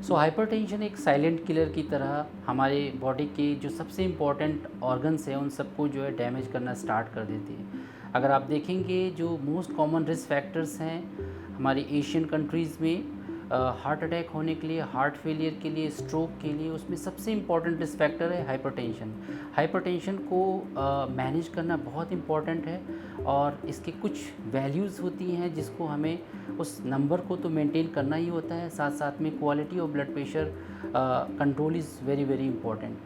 सो hypertension एक silent killer की तरह हमारे बॉडी के जो सबसे इम्पोर्टेंट ऑर्गन्स हैं उन सबको जो है डैमेज करना स्टार्ट कर देती है। अगर आप देखेंगे जो मोस्ट कॉमन रिस्क फैक्टर्स हैं हमारी एशियन कंट्रीज़ में, हार्ट अटैक होने के लिए, हार्ट फेलियर के लिए, स्ट्रोक के लिए, उसमें सबसे इम्पॉर्टेंट रिस्क फैक्टर है हाइपरटेंशन। हाइपरटेंशन को मैनेज करना बहुत इम्पॉर्टेंट है और इसके कुछ वैल्यूज़ होती हैं जिसको हमें उस नंबर को तो मेंटेन करना ही होता है, साथ साथ में quality of blood pressure control is very very important.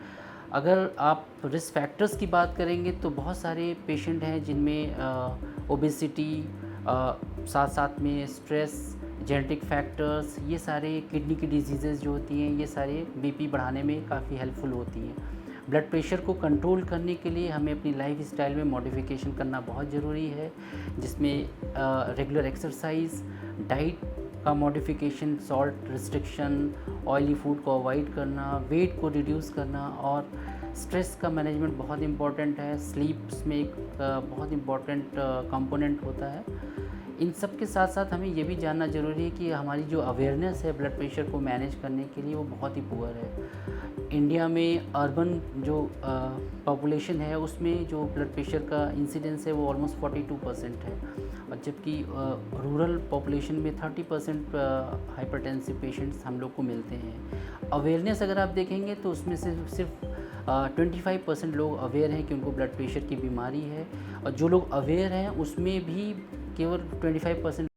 अगर आप रिस्क फैक्टर्स की बात करेंगे तो बहुत सारे पेशेंट हैं जिनमें ओबेसिटी, साथ साथ में स्ट्रेस, जेनेटिक फैक्टर्स, ये सारे किडनी की डिजीज़ेज़ जो होती हैं ये सारे बीपी बढ़ाने में काफ़ी हेल्पफुल होती हैं। ब्लड प्रेशर को कंट्रोल करने के लिए हमें अपनी लाइफ स्टाइल में मॉडिफिकेशन करना बहुत ज़रूरी है, जिसमें रेगुलर एक्सरसाइज, डाइट का modification, salt restriction, oily food को अवॉइड करना, वेट को रिड्यूस करना और स्ट्रेस का मैनेजमेंट बहुत इम्पॉर्टेंट है। स्लीप में एक बहुत इम्पॉर्टेंट कंपोनेंट होता है। इन सब के साथ साथ हमें ये भी जानना ज़रूरी है कि हमारी जो अवेयरनेस है ब्लड प्रेशर को मैनेज करने के लिए वो बहुत ही पुअर है। इंडिया में अर्बन जो पॉपुलेशन है उसमें जो ब्लड प्रेशर का इंसिडेंस है वो ऑलमोस्ट 42% है, और जबकि रूरल पॉपुलेशन में 30% हाइपरटेंसिव पेशेंट्स हम लोग को मिलते हैं। अवेयरनेस अगर आप देखेंगे तो उसमें से सिर्फ 25% लोग अवेयर हैं कि उनको ब्लड प्रेशर की बीमारी है, और जो लोग अवेयर हैं उसमें भी केवल 25%